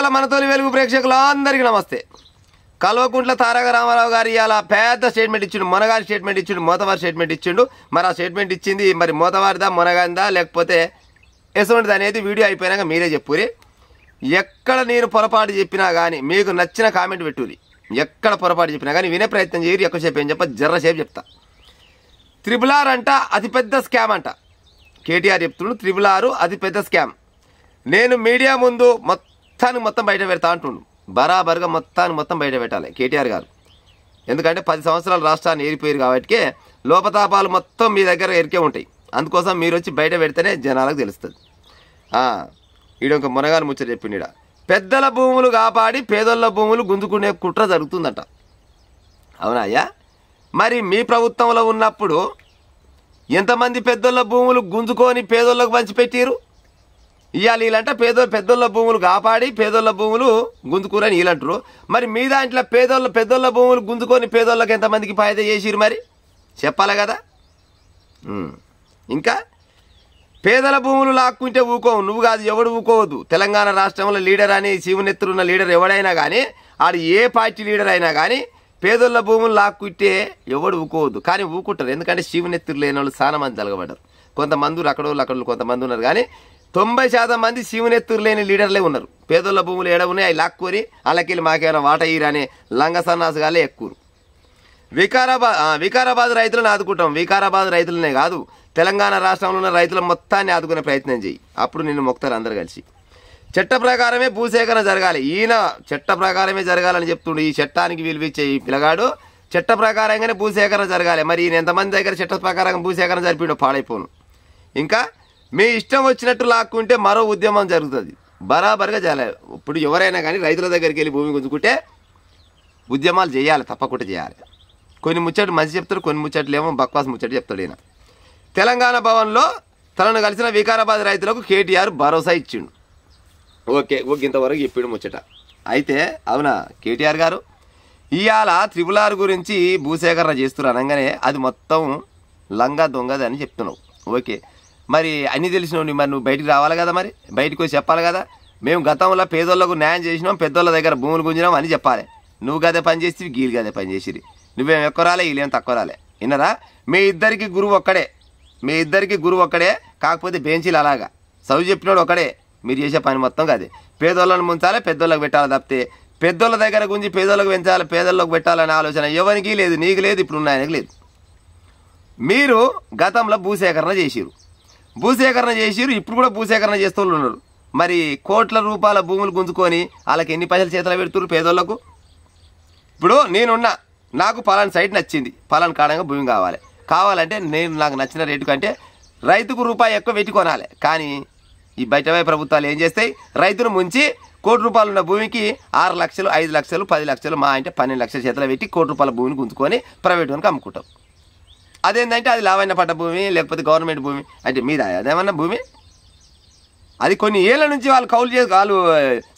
ఇవాళ మనతోని వెలుగు ప్రేక్షకులందరికీ నమస్తే. కల్వకుంట్ల తారక రామారావు గారు ఇవాళ పెద్ద స్టేట్మెంట్ ఇచ్చిండు. మొనగారి స్టేట్మెంట్ ఇచ్చిండు, మోతవారి స్టేట్మెంట్ ఇచ్చిండు. మరి ఆ స్టేట్మెంట్ ఇచ్చింది మరి మోతవారిదా మొనగాందా లేకపోతే ఎటువంటిది అనేది వీడియో అయిపోయినాక మీరే చెప్పురి. ఎక్కడ నేను పొరపాటు చెప్పినా కానీ మీకు నచ్చిన కామెంట్ పెట్టురి. ఎక్కడ పొరపాటు చెప్పినా కానీ వినే ప్రయత్నం చేయరు. ఎక్కువసేపు ఏం చెప్ప జర్రసేపు చెప్తా. త్రిబుల్ ఆర్ అంట అతిపెద్ద స్కామ్ అంట. కేటీఆర్ చెప్తుండు త్రిబుల్ ఆర్ అతిపెద్ద స్కామ్. నేను మీడియా ముందు మొత్తం బయట పెడతా అంటుండు. బరాబర్గా మొత్తం బయట పెట్టాలి కేటీఆర్ గారు. ఎందుకంటే 10 సంవత్సరాలు రాష్ట్రాన్ని ఏరిపోయారు కాబట్టి లోపతాపాలు మొత్తం మీ దగ్గర ఎరికే ఉంటాయి. అందుకోసం మీరు వచ్చి బయట పెడితేనే జనాలకు తెలుస్తుంది. ఈడ ఒక మునగాను ముచ్చట చెప్పిండ. పెద్దల భూములు కాపాడి పేదోళ్ళ భూములు గుంజుకునే కుట్ర జరుగుతుందట. అవునా అయ్యా? మరి మీ ప్రభుత్వంలో ఉన్నప్పుడు ఎంతమంది పెద్దోళ్ళ భూములు గుంజుకొని పేదోళ్ళకు పంచిపెట్టారు? ఇవాళ వీళ్ళంట పెద్దోళ్ళ భూములు కాపాడి పేదోళ్ళ భూములు గుంజుకురని వీళ్ళంటారు. మరి మీ దాంట్లో పెద్దోళ్ళ భూములు గుంజుకొని పేదోళ్ళకి ఎంతమందికి ఫాయిదా చేసిరు మరి చెప్పాలి కదా. ఇంకా పేదల భూములు లాక్కుంటే ఊకోవు. నువ్వు కాదు, ఎవడు ఊకోవద్దు. తెలంగాణ రాష్ట్రంలో లీడర్ అని శివునెత్తురున్న లీడర్ ఎవడైనా కానీ, ఆడు ఏ పార్టీ లీడర్ అయినా కానీ పేదోళ్ళ భూములు లాక్కుంటే ఎవడు ఊకోవద్దు. కానీ ఊకుంటారు. ఎందుకంటే శివునెత్తురు లేని వాళ్ళు చాలా మంది తలగబడ్డారు. కొంతమంది అక్కడ కొంతమంది ఉన్నారు. కానీ 90% మంది శివునెత్తురు లేని లీడర్లే ఉన్నారు. పేదోళ్ళ భూములు ఏడ ఉన్నాయి అవి లాక్కొని అలాకెళ్ళి మాకేమైనా వాట ఇరనే లంగ సన్నాసుగాలే ఎక్కువ. వికారాబాద్ రైతులను ఆదుకుంటాం. వికారాబాద్ రైతులనే కాదు, తెలంగాణ రాష్ట్రంలో ఉన్న రైతుల మొత్తాన్ని ఆదుకునే ప్రయత్నం చేయి. అప్పుడు నిన్ను మొక్తారు అందరు కలిసి. చట్ట ప్రకారమే భూసేకరణ జరగాలి. ఈయన చట్ట ప్రకారమే జరగాలని చెప్తుండు. ఈ చట్టానికి విలువిచ్చే ఈ పిల్లగాడు చట్ట ప్రకారంగానే భూసేకరణ జరగాలి. మరి ఈయన ఎంతమంది దగ్గర చట్ట ప్రకారంగా భూసేకరణ జరిపిండో పాడైపోను. ఇంకా మీ ఇష్టం వచ్చినట్టు లాక్కుంటే మరో ఉద్యమం జరుగుతుంది. బరాబర్గా చేయాలి. ఇప్పుడు ఎవరైనా కానీ రైతుల దగ్గరికి వెళ్ళి భూమి గుంజుకుంటే ఉద్యమాలు చేయాలి, తప్పకుండా చేయాలి. కొన్ని ముచ్చట్లు మంచి చెప్తాడు, కొన్ని ముచ్చట్లు ఏమో బక్వాస్ ముచ్చట్లు చెప్తాడు. ఈయన తెలంగాణ భవన్లో తనను కలిసిన వికారాబాద్ రైతులకు కేటీఆర్ భరోసా ఇచ్చిండు. ఓకే ఇంతవరకు చెప్పిండు ముచ్చట. అయితే అవునా కేటీఆర్ గారు ఇవాళ త్రిబుల్ ఆర్ గురించి భూసేకరణ చేస్తున్నారు అనగానే అది మొత్తం లంగా దొంగది అని చెప్తున్నావు. ఓకే, మరి అన్నీ తెలిసినవి మరి నువ్వు బయటికి రావాలి కదా, మరి బయటకు వచ్చి చెప్పాలి కదా. మేము గతంలో పేదోళ్ళకు న్యాయం చేసినాం, పెద్దోళ్ళ దగ్గర భూములు గుంజినాం అని చెప్పాలి. నువ్వు గదే పని చేసి గీలు గదే పని చేసిరి. నువ్వేం ఎక్కువ రాలే, వీళ్ళేం తక్కువ రాలే. విన్నరా? మీ ఇద్దరికి గురువు ఒక్కడే. కాకపోతే బెంచీలు అలాగా చదువు చెప్పినాడు ఒకడే. మీరు చేసే పని మొత్తం కదే. పేదోళ్ళని ముంచాలి, పెద్దోళ్ళకి పెట్టాలి తప్పితే పెద్దోళ్ళ దగ్గర గుంజి పేదోళ్ళకి పెంచాలి, పేదోళ్ళకి పెట్టాలనే ఆలోచన ఎవరికి లేదు, నీకు లేదు, ఇప్పుడు ఆయనకు లేదు. మీరు గతంలో భూసేకరణ చేసిరు, ఇప్పుడు కూడా భూసేకరణ చేస్తూ ఉన్నారు. మరి కోట్ల రూపాయల భూములు గుంజుకొని వాళ్ళకి ఎన్ని పైసలు చేతులు పెడుతున్నారు పేదోళ్లకు? ఇప్పుడు నేనున్నా, నాకు పలానా సైట్ నచ్చింది, పలానా కాడంగా భూమి కావాలంటే నేను నాకు నచ్చిన రేటు కంటే రైతుకు రూపాయి ఎక్కువ పెట్టి కొనాలి. కానీ ఈ బయటపై ప్రభుత్వాలు ఏం చేస్తాయి? రైతును ముంచి ₹1 కోటి ఉన్న భూమికి 6 లక్షలు, 5 లక్షలు, 10 లక్షలు, మా అంటే 12 లక్షల చేతులు పెట్టి ₹1 కోటి భూమిని గుంజుకొని ప్రైవేట్ వానికి అమ్ముకుంటాం. అదేంటంటే అది లావైన పట్ట భూమి లేకపోతే గవర్నమెంట్ భూమి అంటే మీద అదేమన్నా భూమి అది కొన్ని ఏళ్ళ నుంచి వాళ్ళు వాళ్ళు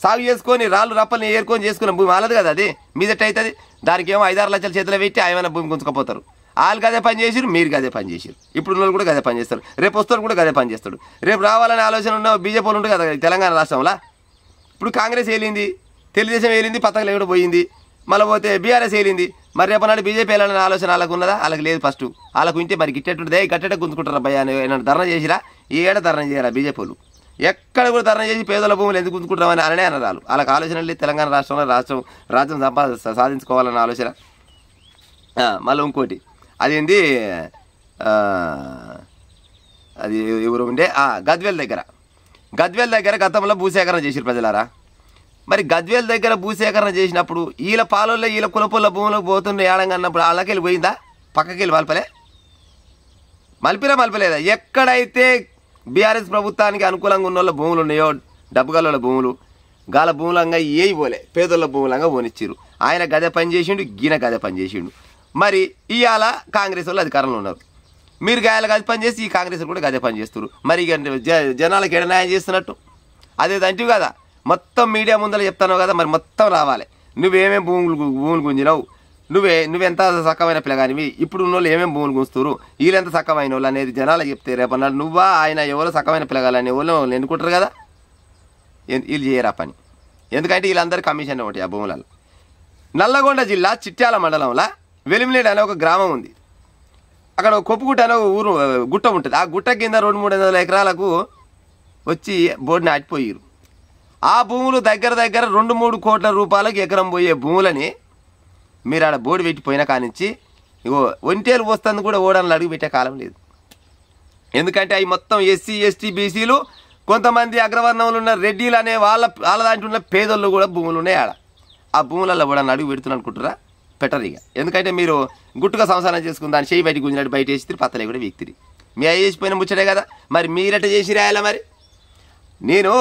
సాగు చేసుకొని రాళ్ళు రప్పల్ని ఏరుకొని చేసుకున్న భూమి వాళ్ళది కదా. అది మీదట అవుతుంది. దానికి ఏమో 5-6 లక్షల చేతులు పెట్టి ఆయన భూమి గుంజుకపోతారు. వాళ్ళు గదే పని చేసిరు, మీరు గదే పని చేసిరు. ఇప్పుడు వాళ్ళు కూడా గదే పని చేస్తారు, రేపు వస్తారు కూడా గదే పని చేస్తాడు. రేపు రావాలనే ఆలోచన ఉన్న బీజేపీ వాళ్ళు ఉంటుంది కదా తెలంగాణ రాష్ట్రంలో. ఇప్పుడు కాంగ్రెస్ వేలింది, తెలుగుదేశం వేలింది, పథకాలు ఎక్కడ పోయింది, మళ్ళీ పోతే బీఆర్ఎస్ వేలింది. మరి రేపు నాడు బీజేపీ వెళ్ళాలనే ఆలోచన వాళ్ళకు ఉన్నదా? వాళ్ళకి లేదు. ఫస్ట్ వాళ్ళకు ఉంటే మరి గిట్టేటుంటే గట్టేట గుంజుకుంటారా భయ్యా? ఏమన్నా ధర్నా చేసిరా? ఈ ఏడ ధర్నా చేయాలా బీజేపీ వాళ్ళు? ఎక్కడ కూడా ధర్నా చేసి పేదల భూములు ఎందుకు గుంజుకుంటామని అననే అన్నారు. వాళ్ళకి ఆలోచన లేదు. తెలంగాణ రాష్ట్రంలో రాజ్యం సాధించుకోవాలన్న ఆలోచన. మళ్ళీ ఇంకోటి అదేంది, అది ఎవరు ఉండే గద్వేల్ దగ్గర గతంలో భూసేకరణ చేసిరు ప్రజలారా. మరి గద్వేల్ దగ్గర భూసేకరణ చేసినప్పుడు వీళ్ళ పాలల్లో వీళ్ళ కులపొల్ల భూములకు పోతుండే ఏడంగా అన్నప్పుడు వాళ్ళకి వెళ్ళి పోయిందా? పక్కకి వెళ్ళి మలిపలేదా? ఎక్కడైతే బీఆర్ఎస్ ప్రభుత్వానికి అనుకూలంగా ఉన్న వాళ్ళ భూములు ఉన్నాయో, డబ్బుగల భూములు గాల భూములంగా ఏ పోలే, పేదోళ్ళ భూములంగా పోనిచ్చిరు. ఆయన గదే పని చేసిండు, గీన గదే పని చేసిండు. మరి ఇవాళ కాంగ్రెస్ వాళ్ళు అధికారంలో ఉన్నారు. మీరు గాయాలు గది పని చేసి ఈ కాంగ్రెస్ కూడా గదే పని చేస్తారు. మరి జనాలకు ఎడ న్యాయం చేస్తున్నట్టు అదేదంటివి కదా. మొత్తం మీడియా ముందర చెప్తాను కదా, మరి మొత్తం రావాలి. నువ్వేమేమి భూములు గుంజినావు, నువ్వెంత సక్కమైన పిల్లగానివి, ఇప్పుడు ఉన్న వాళ్ళు ఏమేమి భూములు గుంచుతారు, వీళ్ళెంత సక్కమైన వాళ్ళు అనేది జనాలు చెప్తే రేపన్నాడు నువ్వా ఆయన ఎవరో సక్కమైన పిల్లగాలని ఎవరో ఎన్నుకుంటారు కదా. వీళ్ళు చేయరా పని. ఎందుకంటే వీళ్ళందరూ కమిషన్ ఒకటి ఆ భూములలో. నల్లగొండ జిల్లా చిట్యాల మండలంలో వెలిమినేడు అనే ఒక గ్రామం ఉంది. అక్కడ కొప్పుగుట్ట అనే ఒక ఊరు గుట్ట ఉంటుంది. ఆ గుట్ట కింద 200-300 ఎకరాలకు వచ్చి బోర్డుని ఆటిపోయారు. ఆ భూములు దగ్గర 2-3 కోట్ల రూపాయలకు ఎకరం పోయే భూములని మీరు ఆడ బోర్డు పెట్టిపోయిన కానించి ఇగో ఒంటేలు వస్తుంది కూడా ఓడని అడుగు పెట్టే కాలం లేదు. ఎందుకంటే అవి మొత్తం ఎస్సీ ఎస్టీ బీసీలు, కొంతమంది అగ్రవర్ణంలో ఉన్న రెడ్డిలు అనే వాళ్ళ దాంట్లో ఉన్న పేదోళ్ళు కూడా భూములు ఉన్నాయి ఆడ. ఆ భూములలో కూడా అడుగు పెడుతున్నా అనుకుంటారా? పెట్టరు ఇక. ఎందుకంటే మీరు గుట్టుగా సంసారం చేసుకుని దాన్ని చేయి బయట గుంజినట్టు బయట వేసి పత్తలే కూడా వ్యక్తిని మీ అయ్యి చేసిపోయిన ముచ్చటే కదా. మరి మీరెట చేసి రాయాలా? మరి నేను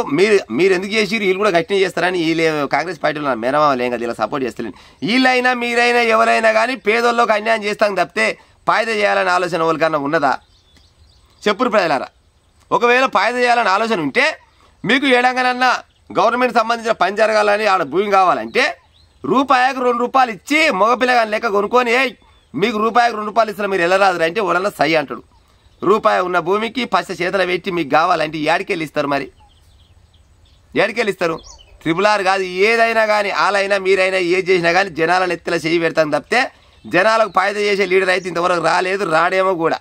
మీరు ఎందుకు చేసిరు? వీళ్ళు కూడా గట్టిగా చేస్తారని వీళ్ళు కాంగ్రెస్ పార్టీలో మేనమామలు ఏం కదా ఇలా సపోర్ట్ చేస్తలేండి. వీళ్ళైనా మీరైనా ఎవరైనా కానీ పేదోళ్ళకి అన్యాయం చేస్తాం తప్పితే పాయిద చేయాలనే ఆలోచన వాళ్ళకన్నా ఉన్నదా? చెప్పురు ప్రజలారా. ఒకవేళ పాయిద చేయాలని ఆలోచన ఉంటే మీకు ఏడంగానన్నా గవర్నమెంట్ సంబంధించిన పని జరగాలని ఆడ భూమి కావాలంటే రూపాయికి 2 రూపాయలు ఇచ్చి మగపిల్లగాని లెక్క కొనుక్కొని మీకు రూపాయికి 2 రూపాయలు ఇస్తున్నా మీరు వెళ్ళరాదు అంటే ఎవరన్నా సై అంటాడు. రూపాయి ఉన్న భూమికి పచ్చ చేతులు పెట్టి మీకు కావాలంటే ఏడికెళ్ళి ఇస్తారు? మరి ఏడికెళ్ళి ఇస్తారు? RRR కాదు ఏదైనా కానీ వాళ్ళైనా మీరైనా ఏది చేసినా కానీ జనాలను ఎత్తుల చేయి పెడతాం తప్పితే జనాలకు పాయిద చేసే లీడర్ అయితే ఇంతవరకు రాలేదు, రాడేమో కూడా.